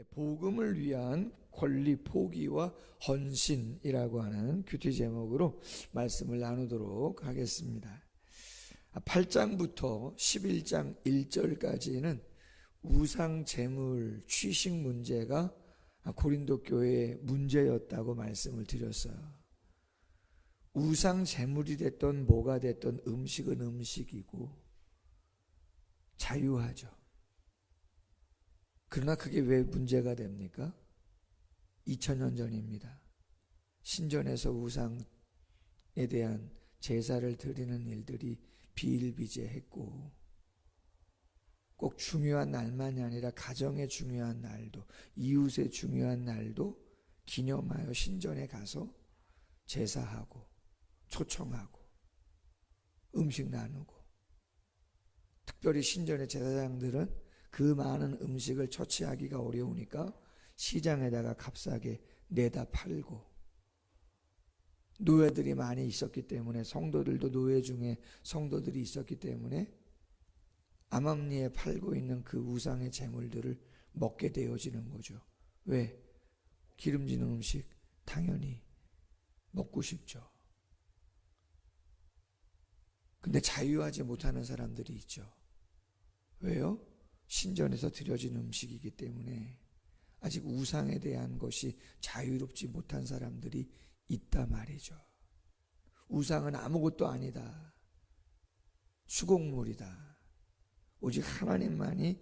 복음을 위한 권리 포기와 헌신이라고 하는 큐티 제목으로 말씀을 나누도록 하겠습니다. 8장부터 11장 1절까지는 우상 제물 취식 문제가 고린도 교회의 문제였다고 말씀을 드렸어요. 우상 제물이 됐던 뭐가 됐던 음식은 음식이고 자유하죠. 그러나 그게 왜 문제가 됩니까? 2000년 전입니다. 신전에서 우상에 대한 제사를 드리는 일들이 비일비재했고, 꼭 중요한 날만이 아니라 가정의 중요한 날도, 이웃의 중요한 날도 기념하여 신전에 가서 제사하고 초청하고 음식 나누고, 특별히 신전의 제사장들은 그 많은 음식을 처치하기가 어려우니까 시장에다가 값싸게 내다 팔고, 노예들이 많이 있었기 때문에, 성도들도 노예 중에 성도들이 있었기 때문에 암암리에 팔고 있는 그 우상의 제물들을 먹게 되어지는 거죠. 왜? 기름진 음식 당연히 먹고 싶죠. 근데 자유하지 못하는 사람들이 있죠. 왜요? 신전에서 드려진 음식이기 때문에 아직 우상에 대한 것이 자유롭지 못한 사람들이 있다 말이죠. 우상은 아무것도 아니다, 수곡물이다, 오직 하나님만이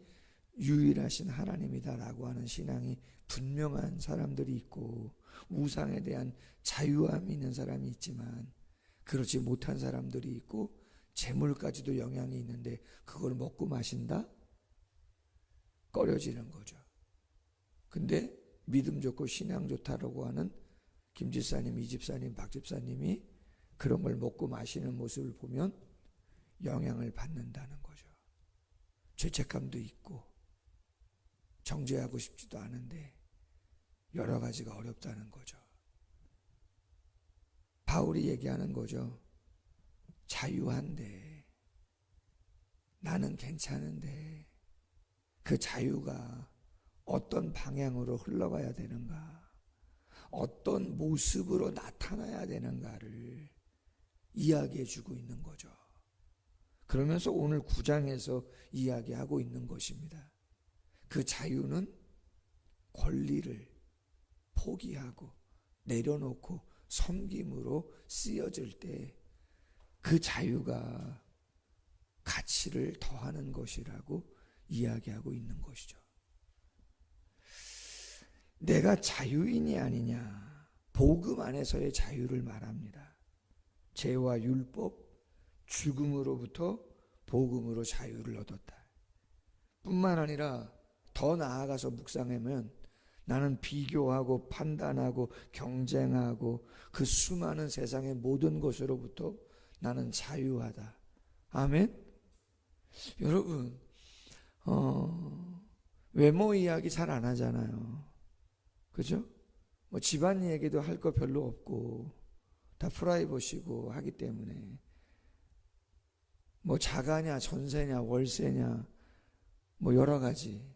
유일하신 하나님이다라고 하는 신앙이 분명한 사람들이 있고, 우상에 대한 자유함이 있는 사람이 있지만 그렇지 못한 사람들이 있고, 재물까지도 영향이 있는데 그걸 먹고 마신다? 꺼려지는 거죠. 근데 믿음 좋고 신앙 좋다라고 하는 김 집사님, 이 집사님, 박 집사님이 그런 걸 먹고 마시는 모습을 보면 영향을 받는다는 거죠. 죄책감도 있고 정죄하고 싶지도 않은데 여러 가지가 어렵다는 거죠. 바울이 얘기하는 거죠. 자유한데, 나는 괜찮은데 그 자유가 어떤 방향으로 흘러가야 되는가, 어떤 모습으로 나타나야 되는가를 이야기해 주고 있는 거죠. 그러면서 오늘 9장에서 이야기하고 있는 것입니다. 그 자유는 권리를 포기하고 내려놓고 섬김으로 쓰여질 때 그 자유가 가치를 더하는 것이라고 이야기하고 있는 것이죠. 내가 자유인이 아니냐, 복음 안에서의 자유를 말합니다. 죄와 율법, 죽음으로부터 복음으로 자유를 얻었다. 뿐만 아니라 더 나아가서 묵상하면 나는 비교하고 판단하고 경쟁하고 그 수많은 세상의 모든 것으로부터 나는 자유하다. 아멘? 여러분, 외모 이야기 잘 안 하잖아요. 그죠? 뭐 집안 얘기도 할 거 별로 없고 다 프라이버시고 하기 때문에 뭐 자가냐 전세냐 월세냐 뭐 여러 가지,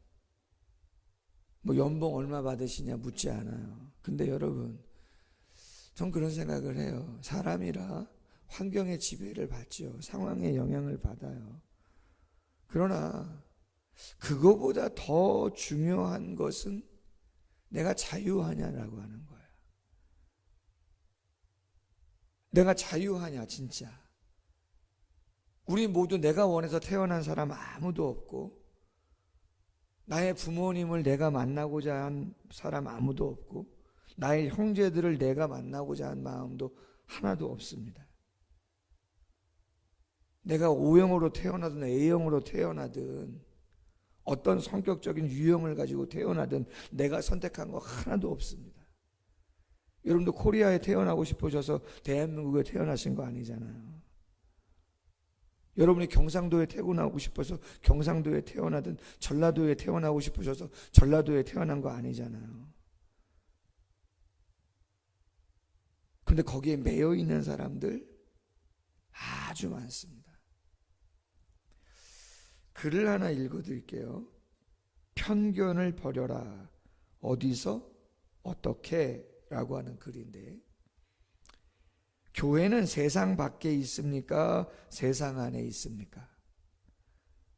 뭐 연봉 얼마 받으시냐 묻지 않아요. 근데 여러분, 전 그런 생각을 해요. 사람이라 환경의 지배를 받죠. 상황의 영향을 받아요. 그러나 그거보다 더 중요한 것은 내가 자유하냐라고 하는 거예요. 내가 자유하냐 진짜. 우리 모두 내가 원해서 태어난 사람 아무도 없고, 나의 부모님을 내가 만나고자 한 사람 아무도 없고, 나의 형제들을 내가 만나고자 한 마음도 하나도 없습니다. 내가 O형으로 태어나든 A형으로 태어나든 어떤 성격적인 유형을 가지고 태어나든 내가 선택한 거 하나도 없습니다. 여러분도 코리아에 태어나고 싶으셔서 대한민국에 태어나신 거 아니잖아요. 여러분이 경상도에 태어나고 싶어서 경상도에 태어나든 전라도에 태어나고 싶으셔서 전라도에 태어난 거 아니잖아요. 근데 거기에 매여 있는 사람들 아주 많습니다. 글을 하나 읽어드릴게요. 편견을 버려라. 어디서 어떻게 라고 하는 글인데, 교회는 세상 밖에 있습니까? 세상 안에 있습니까?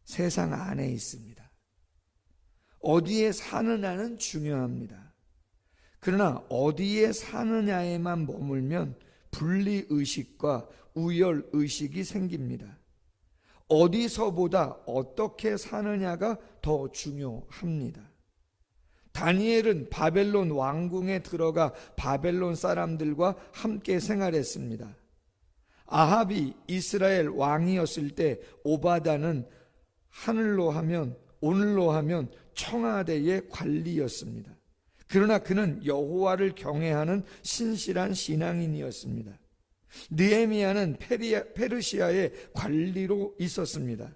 세상 안에 있습니다. 어디에 사느냐는 중요합니다. 그러나 어디에 사느냐에만 머물면 분리의식과 우열의식이 생깁니다. 어디서보다 어떻게 사느냐가 더 중요합니다. 다니엘은 바벨론 왕궁에 들어가 바벨론 사람들과 함께 생활했습니다. 아합이 이스라엘 왕이었을 때 오바다는 하늘로 하면 오늘로 하면 청와대의 관리였습니다. 그러나 그는 여호와를 경외하는 신실한 신앙인이었습니다. 느헤미야는 페르시아의 관리로 있었습니다.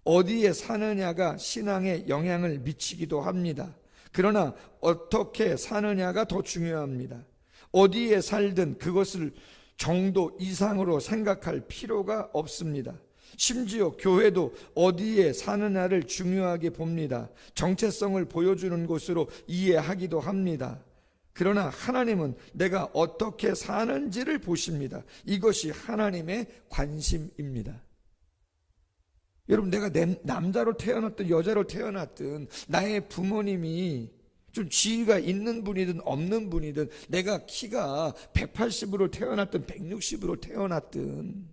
어디에 사느냐가 신앙에 영향을 미치기도 합니다. 그러나 어떻게 사느냐가 더 중요합니다. 어디에 살든 그것을 정도 이상으로 생각할 필요가 없습니다. 심지어 교회도 어디에 사느냐를 중요하게 봅니다. 정체성을 보여주는 곳으로 이해하기도 합니다. 그러나 하나님은 내가 어떻게 사는지를 보십니다. 이것이 하나님의 관심입니다. 여러분, 내가 남자로 태어났든 여자로 태어났든 나의 부모님이 좀 지위가 있는 분이든 없는 분이든, 내가 키가 180으로 태어났든 160으로 태어났든,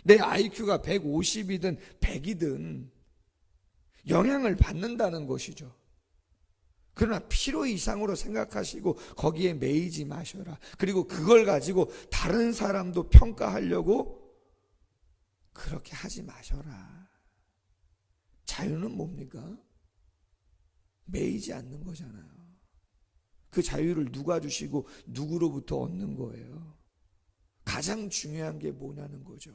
내 IQ가 150이든 100이든 영향을 받는다는 것이죠. 그러나 필요 이상으로 생각하시고 거기에 매이지 마셔라. 그리고 그걸 가지고 다른 사람도 평가하려고 그렇게 하지 마셔라. 자유는 뭡니까? 매이지 않는 거잖아요. 그 자유를 누가 주시고 누구로부터 얻는 거예요? 가장 중요한 게 뭐냐는 거죠.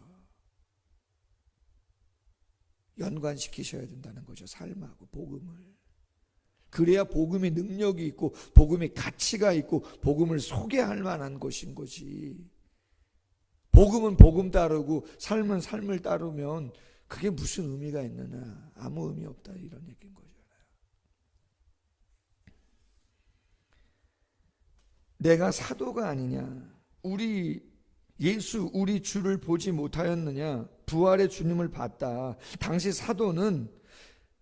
연관시키셔야 된다는 거죠. 삶하고 복음을. 그래야 복음의 능력이 있고 복음의 가치가 있고 복음을 소개할 만한 것인 거지. 복음은 복음 따르고 삶은 삶을 따르면 그게 무슨 의미가 있느냐? 아무 의미 없다, 이런 얘기인 거잖아요. 내가 사도가 아니냐? 우리 주를 보지 못하였느냐? 부활의 주님을 봤다. 당시 사도는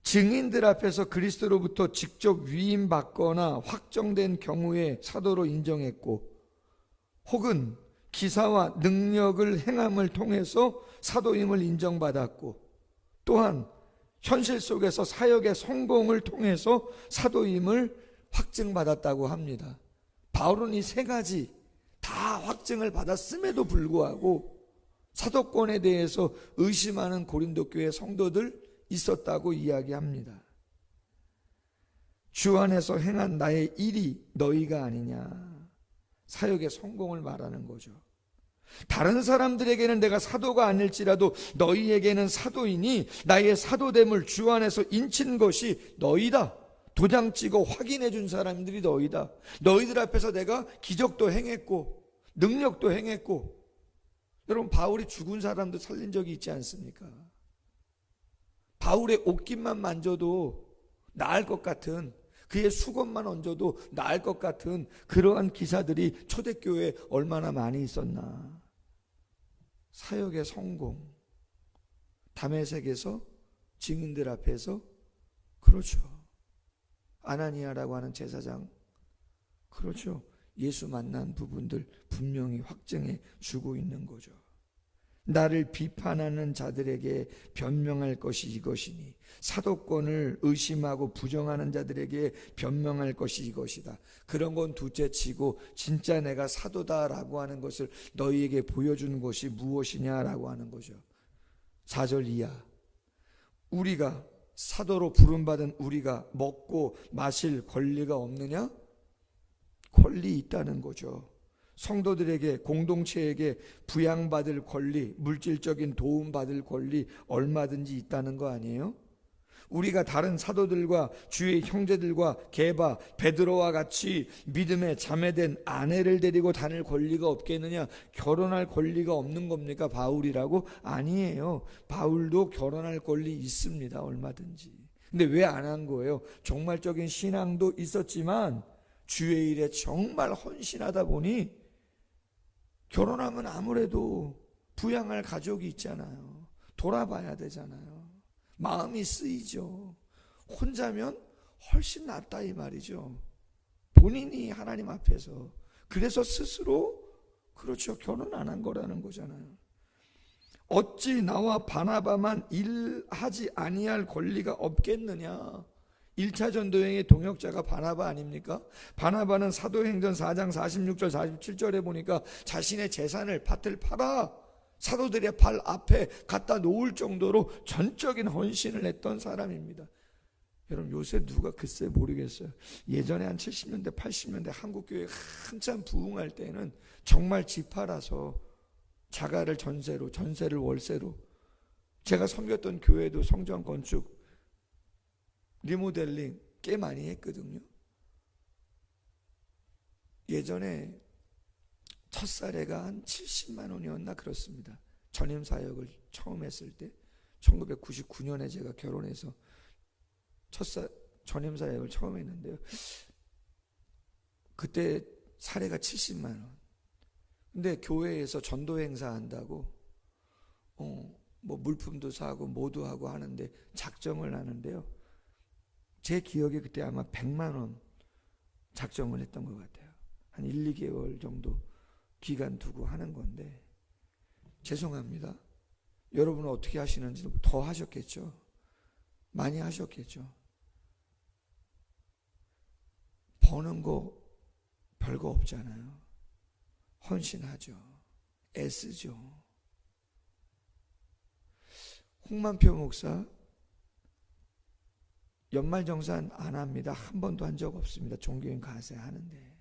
증인들 앞에서 그리스도로부터 직접 위임받거나 확정된 경우에 사도로 인정했고, 혹은 기사와 능력을 행함을 통해서 사도임을 인정받았고, 또한 현실 속에서 사역의 성공을 통해서 사도임을 확증받았다고 합니다. 바울은 이 세 가지 다 확증을 받았음에도 불구하고 사도권에 대해서 의심하는 고린도 교회 성도들 있었다고 이야기합니다. 주 안에서 행한 나의 일이 너희가 아니냐. 사역의 성공을 말하는 거죠. 다른 사람들에게는 내가 사도가 아닐지라도 너희에게는 사도이니 나의 사도됨을 주 안에서 인친 것이 너희다. 도장 찍어 확인해 준 사람들이 너희다. 너희들 앞에서 내가 기적도 행했고 능력도 행했고. 여러분, 바울이 죽은 사람도 살린 적이 있지 않습니까? 바울의 옷깃만 만져도 나을 것 같은, 그의 수건만 얹어도 나을 것 같은 그러한 기사들이 초대교회에 얼마나 많이 있었나. 사역의 성공, 다메섹에서 증인들 앞에서, 그렇죠, 아나니아라고 하는 제사장, 그렇죠, 예수 만난 부분들 분명히 확증해 주고 있는 거죠. 나를 비판하는 자들에게 변명할 것이 이것이니 사도권을 의심하고 부정하는 자들에게 변명할 것이 이것이다. 그런 건 둘째치고 진짜 내가 사도다라고 하는 것을 너희에게 보여주는 것이 무엇이냐라고 하는 거죠. 4절 이하, 우리가 사도로 부름받은 우리가 먹고 마실 권리가 없느냐? 권리 있다는 거죠. 성도들에게, 공동체에게 부양받을 권리, 물질적인 도움받을 권리 얼마든지 있다는 거 아니에요? 우리가 다른 사도들과 주의 형제들과 게바, 베드로와 같이 믿음에 자매된 아내를 데리고 다닐 권리가 없겠느냐? 결혼할 권리가 없는 겁니까? 바울이라고? 아니에요. 바울도 결혼할 권리 있습니다. 얼마든지. 근데 왜 안 한 거예요? 종말적인 신앙도 있었지만 주의 일에 정말 헌신하다 보니 결혼하면 아무래도 부양할 가족이 있잖아요. 돌아봐야 되잖아요. 마음이 쓰이죠. 혼자면 훨씬 낫다 이 말이죠. 본인이 하나님 앞에서. 그래서 스스로 그렇죠. 결혼 안 한 거라는 거잖아요. 어찌 나와 바나바만 일하지 아니할 권리가 없겠느냐. 1차 전도여행의 동역자가 바나바 아닙니까? 바나바는 사도행전 4장 46절 47절에 보니까 자신의 재산을 밭을 팔아 사도들의 발 앞에 갖다 놓을 정도로 전적인 헌신을 했던 사람입니다. 여러분 요새 누가 글쎄 모르겠어요. 예전에 한 70년대 80년대 한국교회 한참 부흥할 때는 정말 집 팔아서 자가를 전세로 전세를 월세로 제가 섬겼던 교회도 성전 건축 리모델링 꽤 많이 했거든요. 예전에 첫 사례가 한 70만 원이었나 그렇습니다. 전임 사역을 처음 했을 때 1999년에 제가 결혼해서 전임 사역을 처음 했는데요. 그때 사례가 70만 원. 근데 교회에서 전도 행사 한다고 뭐 물품도 사고 뭐도 하고 하는데 작정을 하는데요. 제 기억에 그때 아마 100만 원 작정을 했던 것 같아요. 한 1, 2개월 정도 기간 두고 하는 건데 죄송합니다. 여러분은 어떻게 하시는지 더 하셨겠죠. 많이 하셨겠죠. 버는 거 별거 없잖아요. 헌신하죠. 애쓰죠. 홍만표 목사 연말정산 안 합니다. 한 번도 한 적 없습니다. 종교인 가세 하는데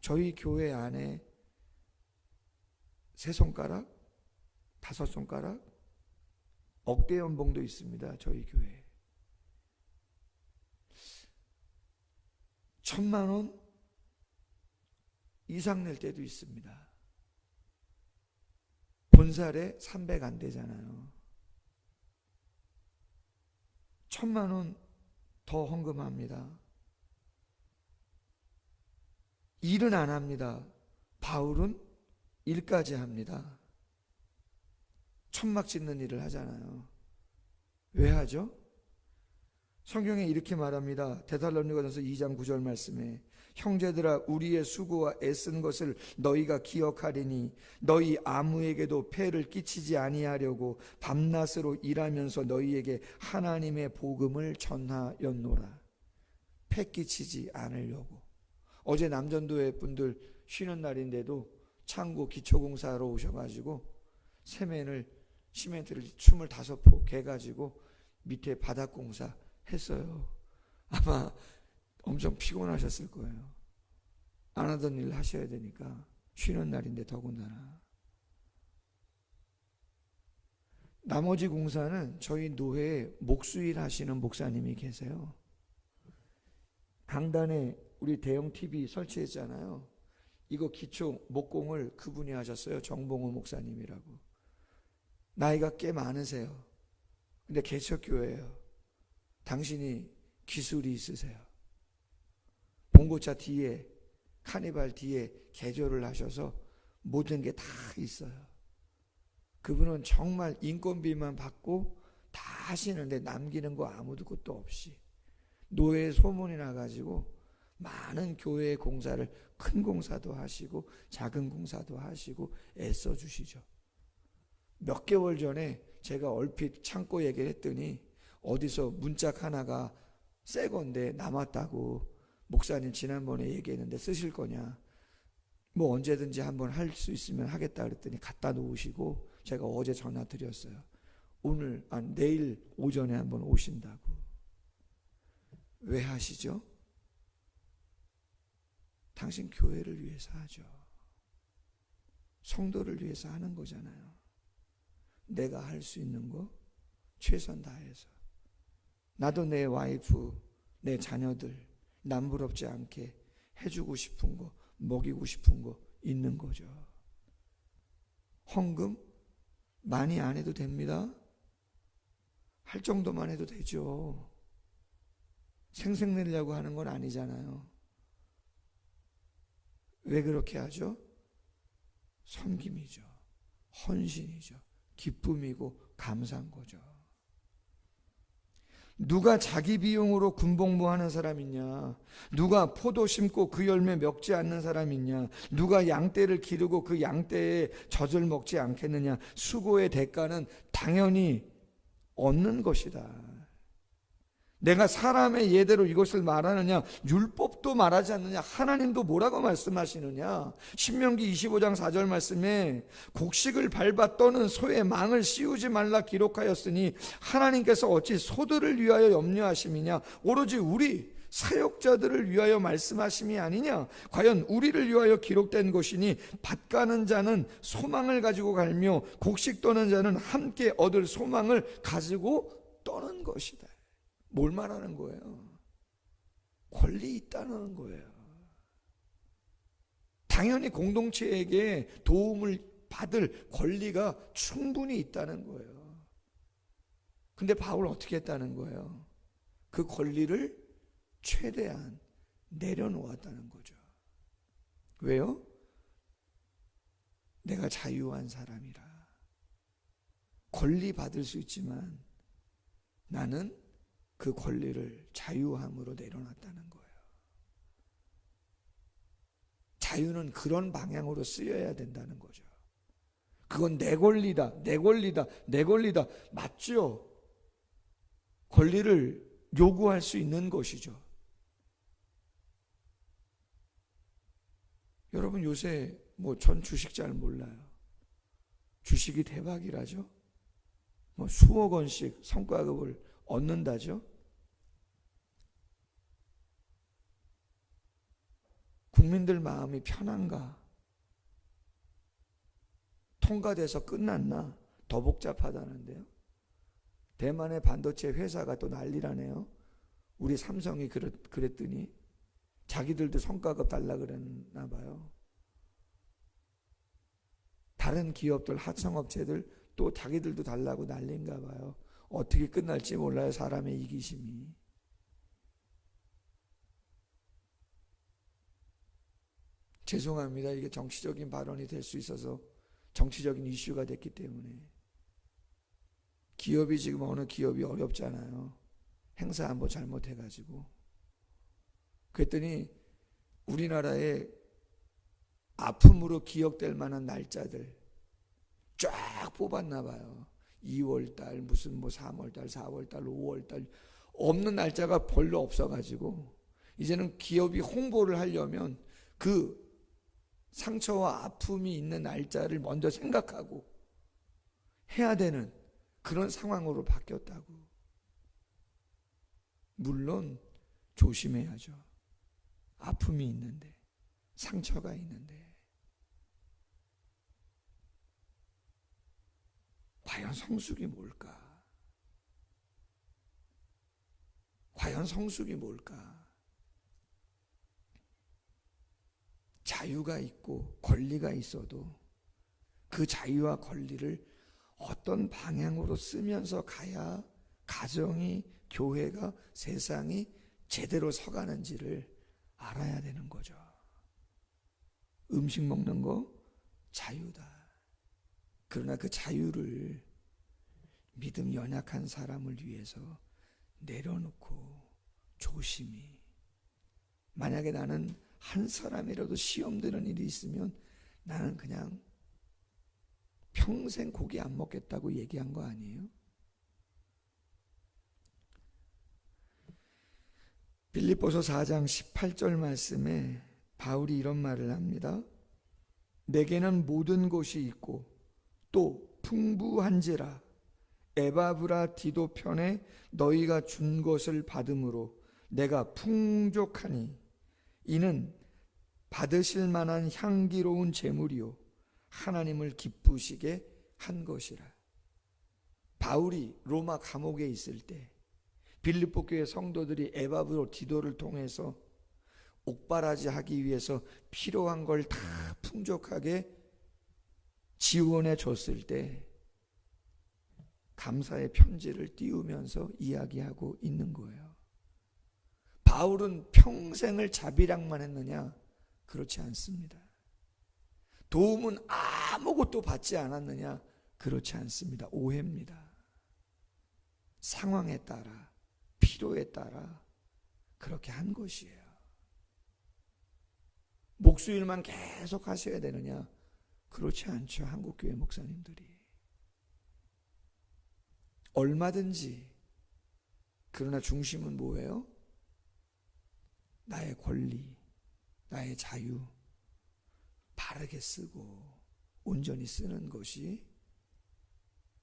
저희 교회 안에 3손가락, 5손가락 억대 연봉도 있습니다. 저희 교회 1,000만 원 이상 낼 때도 있습니다. 본살에 300 안 되잖아요. 1,000만 원 더 헌금합니다. 일은 안 합니다. 바울은 일까지 합니다. 천막 짓는 일을 하잖아요. 왜 하죠? 성경에 이렇게 말합니다. 데살로니가전서 2장 9절 말씀에 형제들아 우리의 수고와 애쓴 것을 너희가 기억하리니 너희 아무에게도 폐를 끼치지 아니하려고 밤낮으로 일하면서 너희에게 하나님의 복음을 전하였노라. 폐 끼치지 않으려고. 어제 남전도회 분들 쉬는 날인데도 창고 기초공사로 오셔가지고 시멘트를 25포 개가지고 밑에 바닥공사 했어요. 아마 엄청 피곤하셨을 거예요. 안 하던 일 하셔야 되니까 쉬는 날인데 더군다나. 나머지 공사는 저희 노회에 목수일 하시는 목사님이 계세요. 강단에 우리 대형 TV 설치했잖아요. 이거 기초 목공을 그분이 하셨어요. 정봉호 목사님이라고. 나이가 꽤 많으세요. 근데 개척교회예요. 당신이 기술이 있으세요. 봉고차 뒤에 카니발 뒤에 개조를 하셔서 모든 게 다 있어요. 그분은 정말 인건비만 받고 다 하시는데 남기는 거 아무도 것도 없이 노예 소문이 나가지고 많은 교회의 공사를 큰 공사도 하시고 작은 공사도 하시고 애써 주시죠. 몇 개월 전에 제가 얼핏 창고 얘기를 했더니 어디서 문짝 하나가 새 건데 남았다고 목사님 지난번에 얘기했는데 쓰실 거냐 뭐 언제든지 한번 할 수 있으면 하겠다 그랬더니 갖다 놓으시고 제가 어제 전화 드렸어요. 내일 오전에 한번 오신다고. 왜 하시죠? 당신 교회를 위해서 하죠. 성도를 위해서 하는 거잖아요. 내가 할 수 있는 거 최선 다해서. 나도 내 와이프, 내 자녀들 남부럽지 않게 해주고 싶은 거, 먹이고 싶은 거 있는 거죠. 헌금 많이 안 해도 됩니다. 할 정도만 해도 되죠. 생색내려고 하는 건 아니잖아요. 왜 그렇게 하죠? 섬김이죠. 헌신이죠. 기쁨이고 감사한 거죠. 누가 자기 비용으로 군복무하는 사람 있냐? 누가 포도 심고 그 열매 먹지 않는 사람 있냐? 누가 양떼를 기르고 그 양떼의 젖을 먹지 않겠느냐? 수고의 대가는 당연히 얻는 것이다. 내가 사람의 예대로 이것을 말하느냐? 율법도 말하지 않느냐? 하나님도 뭐라고 말씀하시느냐? 신명기 25장 4절 말씀에 곡식을 밟아 떠는 소의 망을 씌우지 말라 기록하였으니 하나님께서 어찌 소들을 위하여 염려하심이냐? 오로지 우리 사역자들을 위하여 말씀하심이 아니냐? 과연 우리를 위하여 기록된 것이니 밭 가는 자는 소망을 가지고 갈며 곡식 떠는 자는 함께 얻을 소망을 가지고 떠는 것이다. 뭘 말하는 거예요? 권리 있다는 거예요. 당연히 공동체에게 도움을 받을 권리가 충분히 있다는 거예요. 근데 바울 어떻게 했다는 거예요? 그 권리를 최대한 내려놓았다는 거죠. 왜요? 내가 자유한 사람이라. 권리 받을 수 있지만 나는 그 권리를 자유함으로 내려놨다는 거예요. 자유는 그런 방향으로 쓰여야 된다는 거죠. 그건 내 권리다, 내 권리다, 내 권리다. 맞죠? 권리를 요구할 수 있는 것이죠. 여러분 요새 전 주식 잘 몰라요. 주식이 대박이라죠. 수억 원씩 성과급을 얻는다죠. 국민들 마음이 편한가? 통과돼서 끝났나? 더 복잡하다는데요. 대만의 반도체 회사가 또 난리라네요. 우리 삼성이 그랬더니 자기들도 성과급 달라 그랬나 봐요. 다른 기업들, 하청업체들 또 자기들도 달라고 난리인가 봐요. 어떻게 끝날지 몰라요. 사람의 이기심이. 죄송합니다. 이게 정치적인 발언이 될 수 있어서 정치적인 이슈가 됐기 때문에. 기업이 지금 어느 기업이 어렵잖아요. 행사 한번 잘못해가지고. 그랬더니 우리나라에 아픔으로 기억될 만한 날짜들 쫙 뽑았나 봐요. 2월달 무슨 3월달 4월달 5월달 없는 날짜가 별로 없어가지고 이제는 기업이 홍보를 하려면 그 상처와 아픔이 있는 날짜를 먼저 생각하고 해야 되는 그런 상황으로 바뀌었다고. 물론 조심해야죠. 아픔이 있는데, 상처가 있는데 과연 성숙이 뭘까? 과연 성숙이 뭘까? 자유가 있고 권리가 있어도 그 자유와 권리를 어떤 방향으로 쓰면서 가야 가정이, 교회가, 세상이 제대로 서가는지를 알아야 되는 거죠. 음식 먹는 거 자유다. 그러나 그 자유를 믿음 연약한 사람을 위해서 내려놓고 조심히, 만약에 나는 한 사람이라도 시험 드는 일이 있으면 나는 그냥 평생 고기 안 먹겠다고 얘기한 거 아니에요? 빌립보서 4장 18절 말씀에 바울이 이런 말을 합니다. 내게는 모든 것이 있고 또 풍부한지라 에바브라디도 편에 너희가 준 것을 받음으로 내가 풍족하니 이는 받으실 만한 향기로운 제물이요 하나님을 기쁘시게 한 것이라. 바울이 로마 감옥에 있을 때 빌립보 교회 성도들이 에바브라디도를 통해서 옥바라지 하기 위해서 필요한 걸 다 풍족하게 지원해 줬을 때 감사의 편지를 띄우면서 이야기하고 있는 거예요. 바울은 평생을 자비랑만 했느냐? 그렇지 않습니다. 도움은 아무것도 받지 않았느냐? 그렇지 않습니다. 오해입니다. 상황에 따라, 필요에 따라 그렇게 한 것이에요. 목수일만 계속 하셔야 되느냐? 그렇지 않죠. 한국교회 목사님들이. 얼마든지. 그러나 중심은 뭐예요? 나의 권리, 나의 자유 바르게 쓰고 온전히 쓰는 것이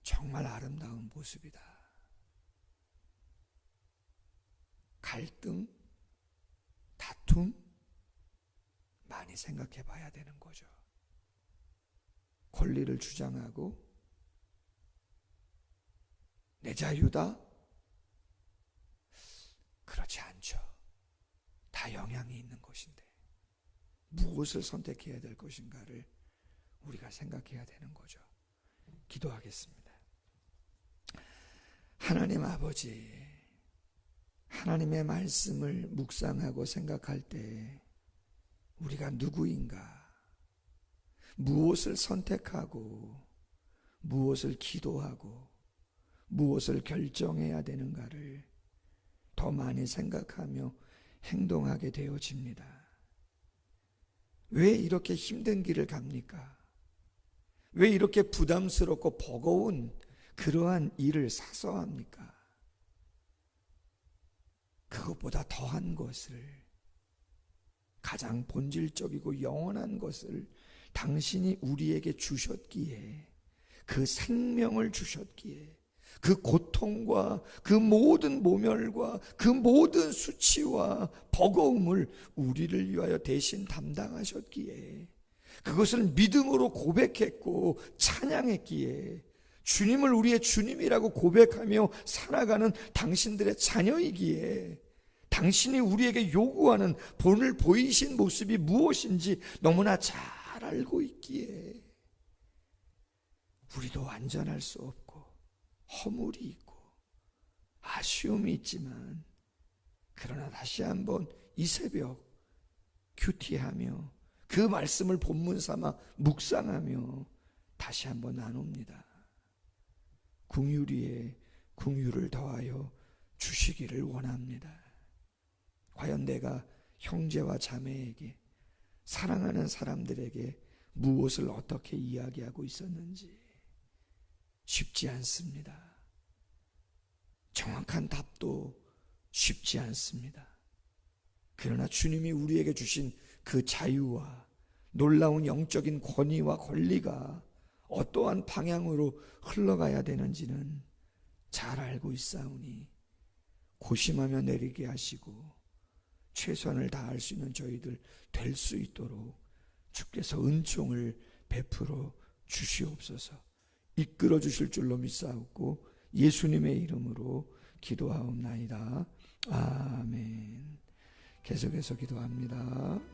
정말 아름다운 모습이다. 갈등, 다툼 많이 생각해 봐야 되는 거죠. 권리를 주장하고 내 자유다? 그렇지 않죠. 다 영향이 있는 것인데 무엇을 선택해야 될 것인가를 우리가 생각해야 되는 거죠. 기도하겠습니다. 하나님 아버지, 하나님의 말씀을 묵상하고 생각할 때 우리가 누구인가, 무엇을 선택하고 무엇을 기도하고 무엇을 결정해야 되는가를 더 많이 생각하며 행동하게 되어집니다. 왜 이렇게 힘든 길을 갑니까? 왜 이렇게 부담스럽고 버거운 그러한 일을 사서 합니까? 그것보다 더한 것을, 가장 본질적이고 영원한 것을 당신이 우리에게 주셨기에, 그 생명을 주셨기에, 그 고통과 그 모든 모멸과 그 모든 수치와 버거움을 우리를 위하여 대신 담당하셨기에, 그것을 믿음으로 고백했고 찬양했기에, 주님을 우리의 주님이라고 고백하며 살아가는 당신들의 자녀이기에, 당신이 우리에게 요구하는 본을 보이신 모습이 무엇인지 너무나 잘 알고 있기에 우리도 완전할 수 없고 허물이 있고 아쉬움이 있지만, 그러나 다시 한번 이 새벽 큐티하며 그 말씀을 본문 삼아 묵상하며 다시 한번 나눕니다. 긍휼 위에 긍휼을 더하여 주시기를 원합니다. 과연 내가 형제와 자매에게, 사랑하는 사람들에게 무엇을 어떻게 이야기하고 있었는지 쉽지 않습니다. 정확한 답도 쉽지 않습니다. 그러나 주님이 우리에게 주신 그 자유와 놀라운 영적인 권위와 권리가 어떠한 방향으로 흘러가야 되는지는 잘 알고 있사오니 고심하며 내리게 하시고 최선을 다할 수 있는 저희들 될 수 있도록 주께서 은총을 베풀어 주시옵소서. 이끌어 주실 줄로 믿사옵고 예수님의 이름으로 기도하옵나이다. 아멘. 계속해서 기도합니다.